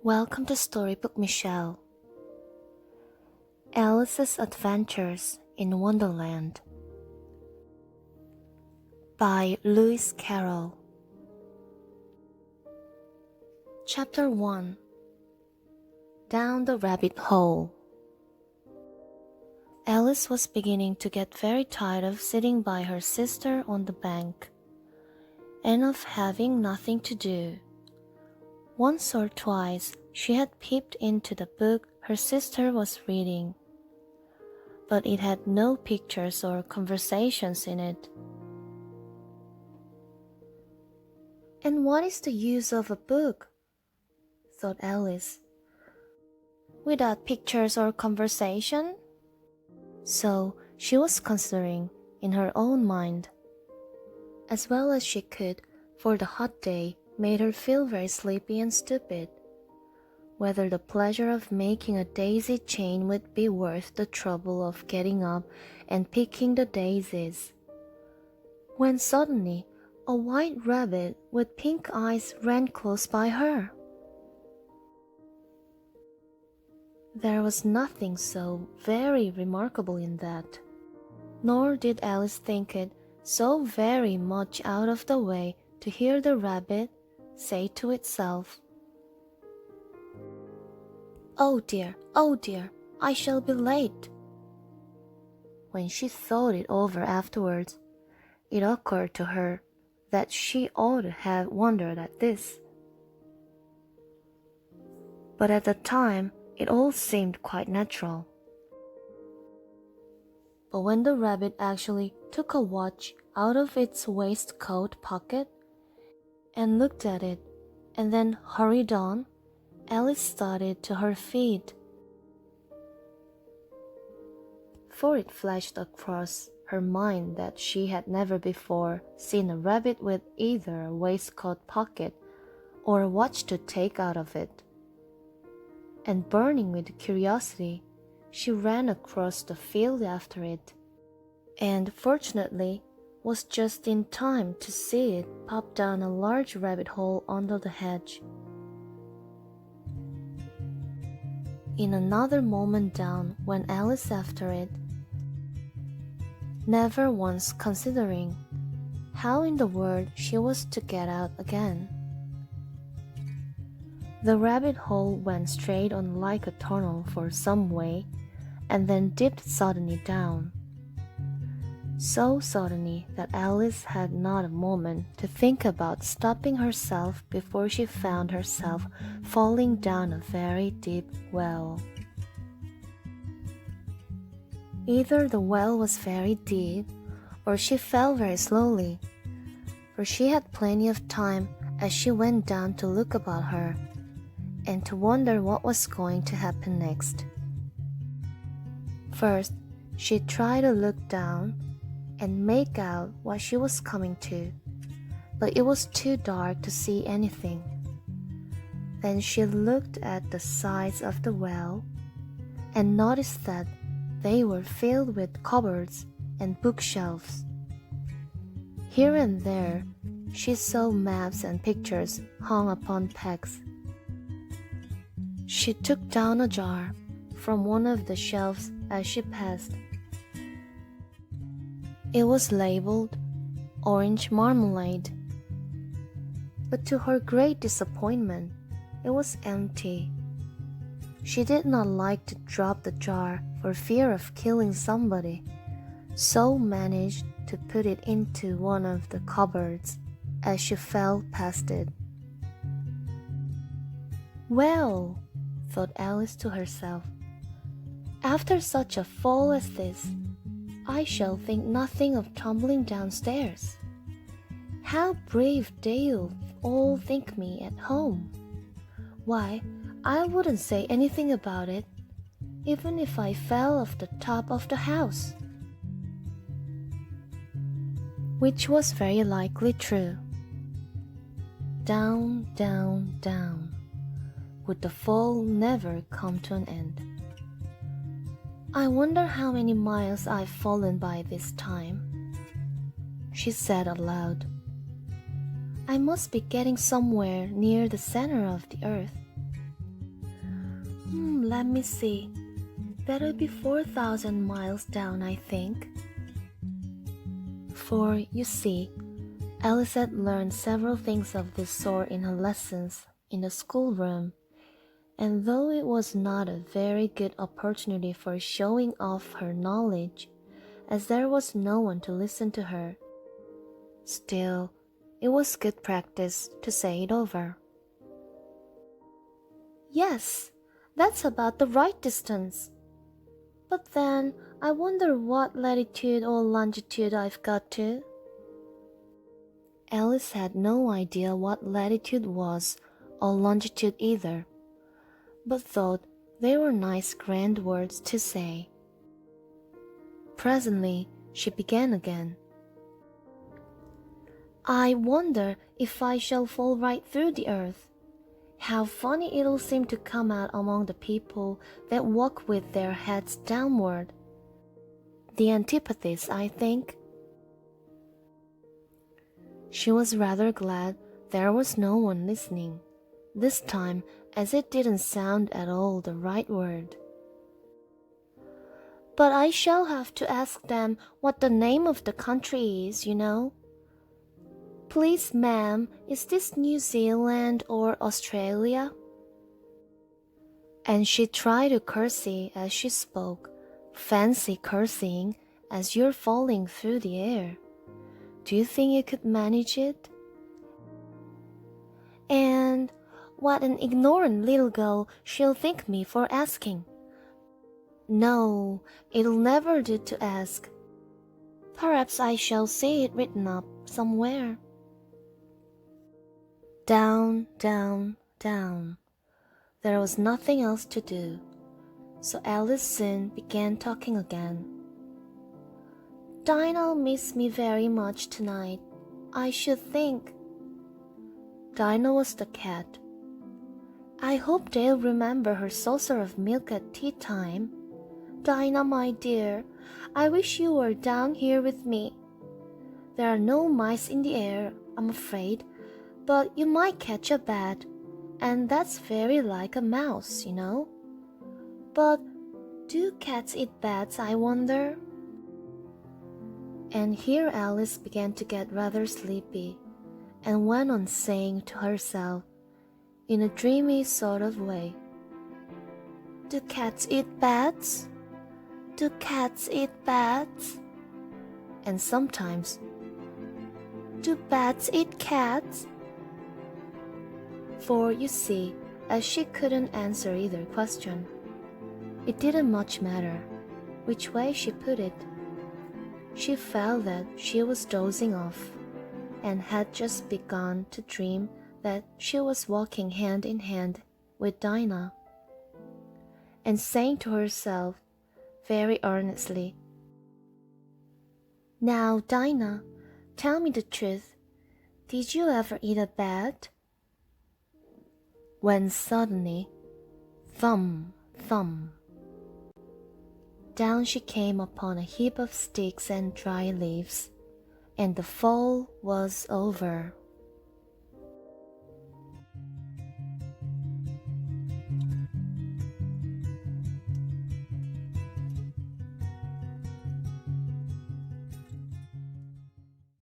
Welcome to Storybook Michelle. Alice's Adventures in Wonderland by Lewis Carroll. Chapter 1. Down the Rabbit Hole. Alice was beginning to get very tired of sitting by her sister on the bank and of having nothing to do. Once or twice she had peeped into the book her sister was reading, but it had no pictures or conversations in it. "And what is the use of a book?" thought Alice, "without pictures or conversation?" So she was considering in her own mind, as well as she could, for the hot day made her feel very sleepy and stupid, whether the pleasure of making a daisy chain would be worth the trouble of getting up and picking the daisies, when suddenly a white rabbit with pink eyes ran close by her. There was nothing so very remarkable in that, nor did Alice think it so very much out of the way to hear the rabbit say to itself, oh dear, I shall be late." When she thought it over afterwards, it occurred to her that she ought to have wondered at this. But at the time, it all seemed quite natural. But when the rabbit actually took a watch out of its waistcoat pocket and looked at it, and then hurried on, Alice started to her feet. For it flashed across her mind that she had never before seen a rabbit with either a waistcoat pocket or a watch to take out of it. And burning with curiosity, she ran across the field after it, and fortunately was just in time to see it pop down a large rabbit hole under the hedge. In another moment down went Alice after it, never once considering how in the world she was to get out again. The rabbit hole went straight on like a tunnel for some way, and then dipped suddenly down. So suddenly that Alice had not a moment to think about stopping herself before she found herself falling down a very deep well. Either the well was very deep, or she fell very slowly, for she had plenty of time as she went down to look about her, and to wonder what was going to happen next. First, she tried to look down and make out what she was coming to, but it was too dark to see anything. Then she looked at the sides of the well and noticed that they were filled with cupboards and bookshelves. Here and there she saw maps and pictures hung upon pegs. She took down a jar from one of the shelves as she passed. It was labeled orange marmalade, but to her great disappointment, it was empty. She did not like to drop the jar for fear of killing somebody, so managed to put it into one of the cupboards as she fell past it. "Well," thought Alice to herself, "after such a fall as this, I shall think nothing of tumbling downstairs. How brave they'll all think me at home. Why, I wouldn't say anything about it, even if I fell off the top of the house." Which was very likely true. Down, down, down, would the fall never come to an end. "I wonder how many miles I've fallen by this time," she said aloud. "I must be getting somewhere near the center of the earth. let me see. That'll be 4,000 miles down, I think. For, you see, Alice had learned several things of this sort in her lessons in the schoolroom, and though it was not a very good opportunity for showing off her knowledge, as there was no one to listen to her, still, it was good practice to say it over. Yes, that's about the right distance. But then, I wonder what latitude or longitude I've got to. Alice had no idea what latitude was, or longitude either, but thought they were nice grand words to say. Presently, she began again. I wonder if I shall fall right through the earth. How funny it'll seem to come out among the people that walk with their heads downward. The antipathies, I think. She was rather glad there was no one listening, this time, as it didn't sound at all the right word. But I shall have to ask them what the name of the country is, you know. Please, ma'am, is this New Zealand or Australia? And she tried to curtsy as she spoke. Fancy curtsying as you're falling through the air. Do you think you could manage it? And what an ignorant little girl she'll think me for asking. No, it'll never do to ask. Perhaps I shall see it written up somewhere. Down, down, down. There was nothing else to do, so Alice soon began talking again. Dinah'll miss me very much tonight, I should think. Dinah was the cat. I hope they'll remember her saucer of milk at tea time. Dinah, my dear, I wish you were down here with me. There are no mice in the air, I'm afraid, but you might catch a bat, and that's very like a mouse, you know. But do cats eat bats, I wonder? And here Alice began to get rather sleepy, and went on saying to herself, in a dreamy sort of way, Do cats eat bats? Do cats eat bats? And sometimes, Do bats eat cats? For, you see, as she couldn't answer either question, it didn't much matter which way she put it. She felt that she was dozing off, and had just begun to dream that she was walking hand in hand with Dinah, and saying to herself very earnestly, Now, Dinah, tell me the truth. Did you ever eat a bat? When suddenly, thump, thump, down she came upon a heap of sticks and dry leaves, and the fall was over.